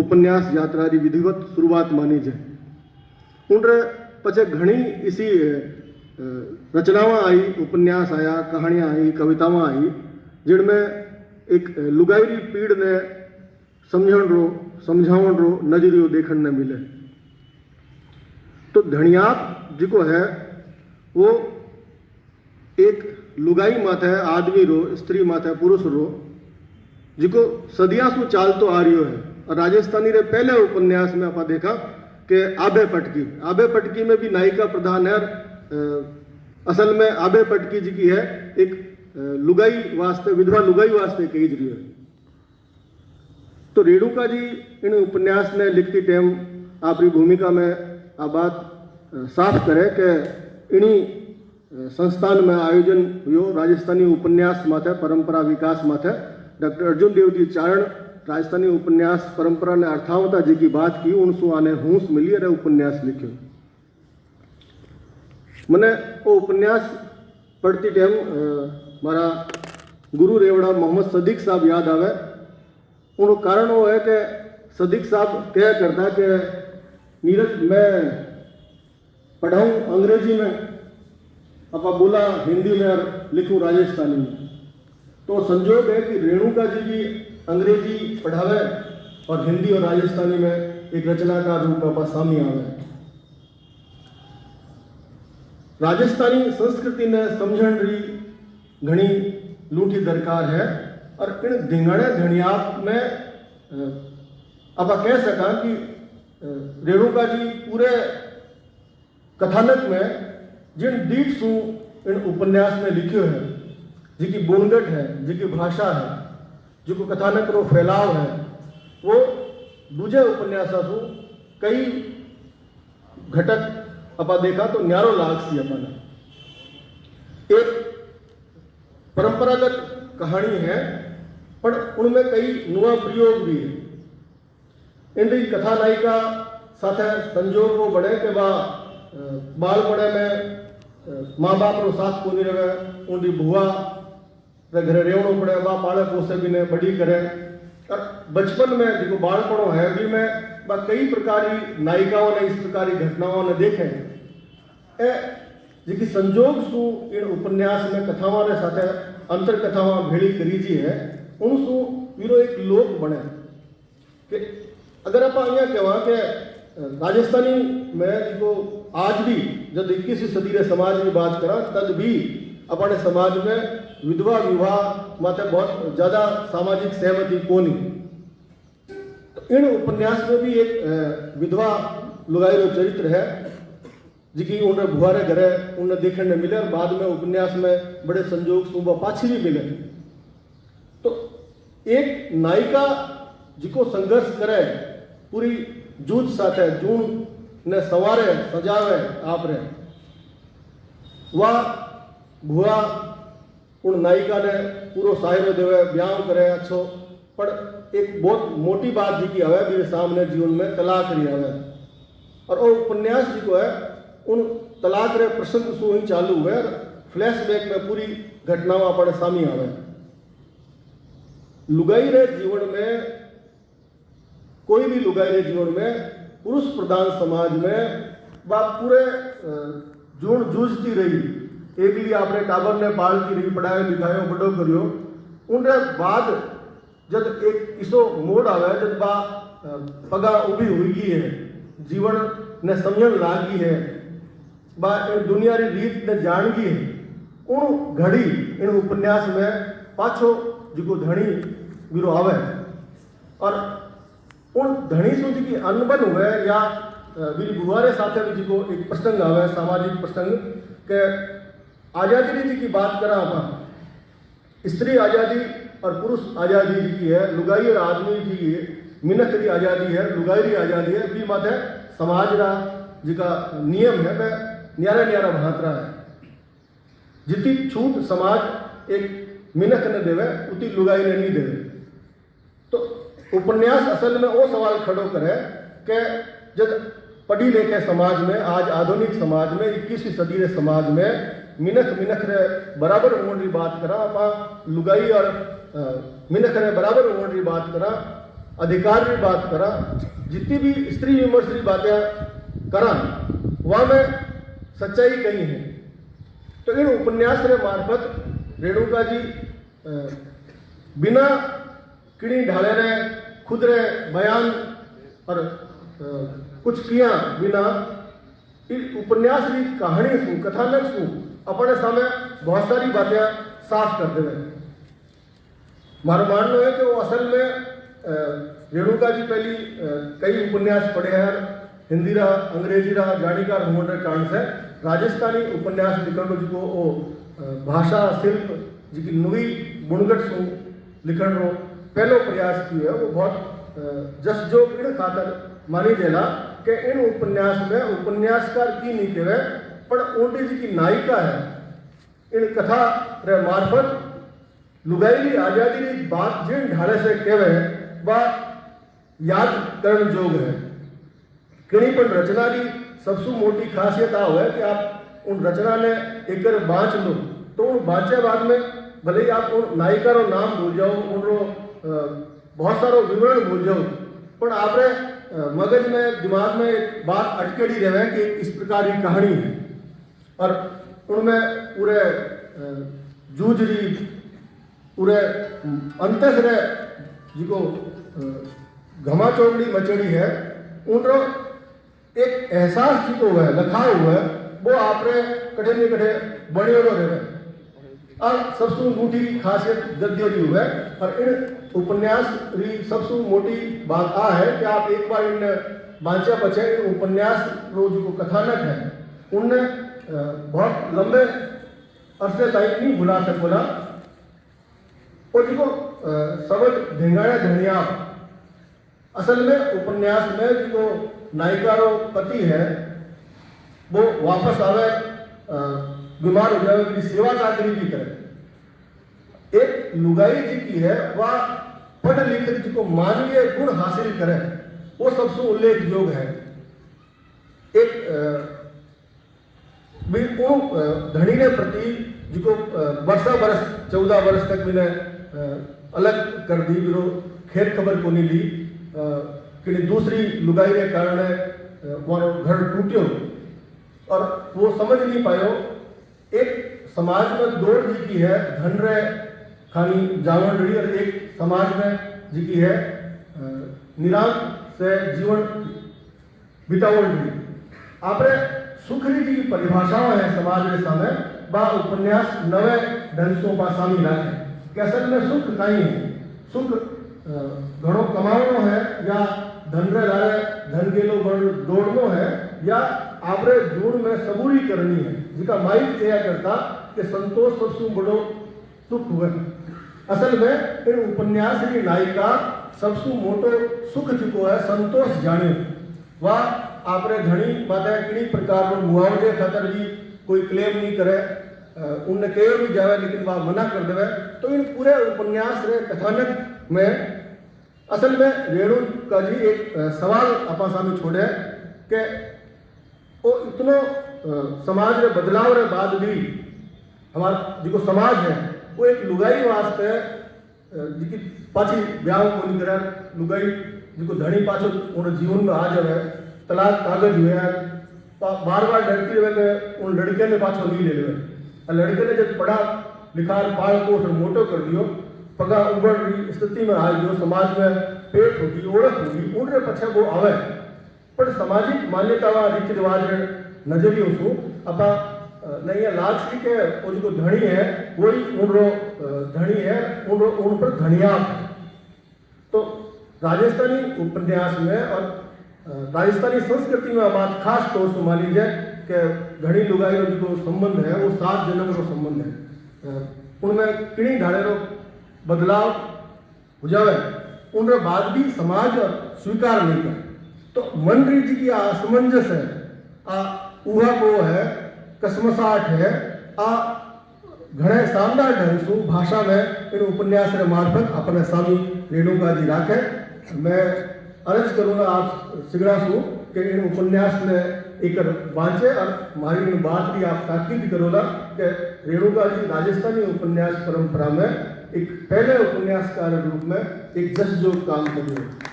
उपन्यास यात्रा की विधिवत शुरुआत मानी जाए। उन पचे घनी इसी रचनावां आई, उपन्यास आया, कहानियां आई, कवितावां आई, जिनमें एक लुगाई री पीड़ ने समझावण रो नजरियो देखने ने मिले। तो धनियाप जिको है वो एक लुगाई माथे आदमी रो, स्त्री माथे पुरुष रो, जिको सदियां सु चालतो आ रही है। और राजस्थानी रे पहले उपन्यास में आप देखा कि आबे पटकी में भी नायिका प्रधान है। असल में आबे पटकी जी की है एक लुगाई वास्ते, विधवा लुगाई वास्ते कही रही है। तो रेणुका जी इन उपन्यास ने लिखती टाइम आपकी भूमिका में आ बात साफ करे कि इन्हीं संस्थान में आयोजन हुयो राजस्थानी उपन्यास माथे परंपरा विकास माथे डॉक्टर अर्जुन देवजी चारण राजस्थानी उपन्यास परंपरा ने अर्थावता जी की बात की, उनसु आने हूस मिली और उपन्यास लिख्यो। मने वो उपन्यास पढ़ती टाइम मारा गुरु रेवड़ा मोहम्मद सदीक साहब याद आवे। उनको कारण वो है कि सदीक साहब क्या करता कि नीरज मैं पढ़ाऊँ अंग्रेजी में, आप बोला हिंदी में और लिखूँ राजस्थानी में। तो संजोग है कि रेणुका जी भी अंग्रेजी पढ़ावे और हिंदी और राजस्थानी में एक रचनाकार रूप में सामने आवे। राजस्थानी संस्कृति ने समझण री घनी लूठी दरकार है। और इन धिंगाणे धनियाप में आप कह सका कि रेणुका जी पूरे कथानक में जिन दीठ सु इन उपन्यास में लिखियो है, जिकी बोनगट है, जिकी भाषा है, जिको कथानक रो फैलाव है, वो दूजे उपन्यासा सु कई घटक अपा देखा तो न्यारो लाग सी अपना। एक परंपरागत कहानी है पर उनमें कई नुआ प्रयोग भी है। इन कथा नायिका साथे संजोग वो बने कि वह बालपड़े में माँ बाप रो साथ को नहीं रहे, उनकी बुआ रे घरे रेवणो पड़े, वह पाले पोसे भी ने बड़ी करे। और बचपन में जो बालपड़ो है भी में वह कई प्रकार की नायिकाओं ने इस प्रकार की घटनाओं ने देखे जी संजोग सु इन उपन्यास में कथावां रे साथे अंतर कथावां भेड़ी करी जी है, उनसु वीरो एक लोक बने कि अगर आप अहियां कहवा के राजस्थानी में जो आज भी जब 21वीं सदी रे समाज की बात करा तद भी अपने समाज में विधवा विवाह माते बहुत ज्यादा सामाजिक सहमति कोनी। तो इन उपन्यास में भी एक विधवा लुगाई रो चरित्र है जिकी उन्हें भुआरे घरे उन्हें देखने ने मिले और बाद में उपन्यास में बड़े संजोग सुबह पाछी भी मिले। तो एक नायिका जिको संघर्ष करे पूरी जूझ साथे जून ने सवारे सजावे आप रे, वह भुआ उन नायिका ने पूरो साहिरो देवे ब्याह करे अच्छो। पर एक बहुत मोटी बात जी की हवे मेरे सामने जीवन में तलाक रही हवे। और वो उपन्यास जी को है उन तलाक रे प्रसंग सु ही चालू हुए और फ्लैशबैक में पूरी घटनाओं अपने सामने आवे। लुगाई रे जीवन में, कोई भी लुगाई रे जीवन में पुरुष प्रधान समाज में बाप पूरे जून जूझती रही, एक लिए आपने टाबर ने पालती रही, पढ़ायो लिखायो बड़ो करियो। उनके बाद जब एक इसो मोड़ आवे जब बा पगा उभी हुई है, जीवन ने समझन लागी है, बा दुनिया री रीत ने जान गई है, उन घड़ी इन उपन्यास में पाछो जिको धनी वीरो आवे और उन धनी सु जी की अनबन हुए या वीरी बुआरे साथे भी जिको एक प्रसंग आवे सामाजिक प्रसंग के आजादी जी की बात करा आप स्त्री आजादी और पुरुष आजादी जी की है, लुगाई और आदमी की मिनख री आजादी है, लुगाई री आजादी है, भी माथे समाज रा जिका नियम है वह न्यारा न्यारा भांतरा है। जितनी छूट समाज एक मिनख ने देवे उतनी लुगाई ने नहीं देवे। तो उपन्यास असल में वो सवाल खड़ो करे कि जब पढ़ी लिखे समाज में, आज आधुनिक समाज में 21वीं सदी रे समाज में मिनख रे बराबर होने की बात करा, आप लुगाई और मिनख रे बराबर होने की बात करा, अधिकार की बात करा, जितनी भी स्त्री विमर्श की बातें करा वहाँ में सच्चाई कहीं है। तो इन उपन्यास के मार्फत रेणुका जी बिना किणी ढाले ने खुद रे बयान और कुछ किया बिना उपन्यास की कहानी शू कथानक शू अपने सामने बहुत सारी बातें साफ कर देवे। मारो मानना है कि वो असल में रेणुका जी पहली कई उपन्यास पढ़े हैं, हिंदी रा अंग्रेजी रा जाणीकार होने के कारण से राजस्थानी उपन्यास लिखण जो वो भाषा शिल्प जी नुई बुणगट शू लिखण रो पहलो प्रयास किया है। वो बहुत जस जो इन खातर मानी देला कि इन उपन्यास में उपन्यासकार की नहीं कहे पर उनकी जी की नायिका है इन कथा रे मार्फत लुगाई आजादी की बात जिन ढाले से कहे वह याद करण जोग है। किणी पण रचना की सबसे मोटी खासियत आ है कि आप उन रचना ने एक बाँच लो तो उन बाँचे बाद में भले ही आप उन नायिका रो नाम भूल जाओ, उन बहुत सारो विवरण भूल जाओ, पर आपरे मगज में दिमाग में एक बात अटकड़ी रहे कि इस प्रकार की कहानी है। और उनमें पूरे जूझरी पूरे अंतस रे जिको घमा चौकड़ी मचड़ी है उनको एक एहसास जिको है लखा हुआ है वो आपने कठे न कठे बड़े रहे। और सबसे मोटी खासियत गद्य की हुआ है। और इन उपन्यास री सबसे मोटी बात आ है कि आप एक बार इन बांचा बचे इन उपन्यास रो जो कथानक है उनने बहुत लंबे अरसे तक नहीं भुला सकोला। और जो सबज ढेंगाड़ा धनिया असल में उपन्यास में जो नायिका रो पति है वो वापस आवे बीमार हो जाए की सेवा चाकरी भी करे। एक लुगाई जी की है वह पढ़ लिख जिसको मानवीय गुण हासिल करे वो सबसे उल्लेख योग है। एक धनी ने प्रति जिसको वर्षा वर्ष 14 वर्ष तक मैंने अलग कर दी बिरो खेर खबर को नहीं ली कि दूसरी लुगाई के कारण वो घर टूटियो और वो समझ नहीं पायो। एक समाज में दौड़ जी की है धन रे खानी जावन रही और एक समाज में जी की है निराश से जीवन बितावन रही। आपने सुखरी जी की परिभाषाओं है समाज के सामने बा उपन्यास नवे ढंगों पर सामी रखे कि असल में सुख कहीं है। सुख घणो कमावनो है या धन रे लारे धन गेलो दौड़नो है या आपरे जीवन में सबूरी करनी है जिसका माइक क्या करता कि संतोष सबसे बड़ो सुख हुए। असल में इन उपन्यास की नायिका सबसे मोटो सुख चुको है संतोष जाने वह आपरे धनी माता किसी प्रकार रो मुआवजे खातर भी कोई क्लेम नहीं करे उनने कहे भी जावे लेकिन वह मना कर देवे। तो इन पूरे उपन्यास रे कथानक में असल में रेणुका जी एक सवाल अपना सामने छोड़े कि वो इतनो समाज रे बदलाव रे बाद भी हमारा जो समाज है वो एक लुगाई वास्ते जिकी पाची ब्याह को नहीं करे लुगाई जिको धनी पाछो उन जीवन में आ जावे तलाक कागज हुए बार बार डरती रहे कि उन लड़के ने पाछो नहीं ले लेवे। लड़के ने जब पढ़ा लिखा पाल को मोटो कर दियो पगा उबड़ रही स्थिति में आ गयो समाज में पेट होगी ओळख होगी उनके पछे वो आवे पर सामाजिक मान्यता रीति रिवाज नजरियों से अपा नहीं लाज सी के वो जो धनी है वही उनरो धनी है उन पर धनिया। तो राजस्थानी उपन्यास में और राजस्थानी संस्कृति में बात खास तौर से मान लीजिए कि घड़ी लुगाई रो जो संबंध है वो 7 जन्म रो संबंध है। उनमें किणी ढाले रो बदलाव हो जावे उनके बाद भी समाज स्वीकार नहीं करे। तो मन री जी की असमंजस है उहा को है कसमसाहट है घणे शानदार ढंग से भाषा में इन उपन्यास के मार्फत अपने स्वामी रेणुका जी राखे। मैं अर्ज करूँगा आप सिगड़ा सु कि इन उपन्यास में एक बांचे और हमारी इन बात की आप ताकीद करोगा कि रेणुका जी राजस्थानी उपन्यास परंपरा में एक पहले उपन्यासकार रूप में एक जसजोग काम करियो।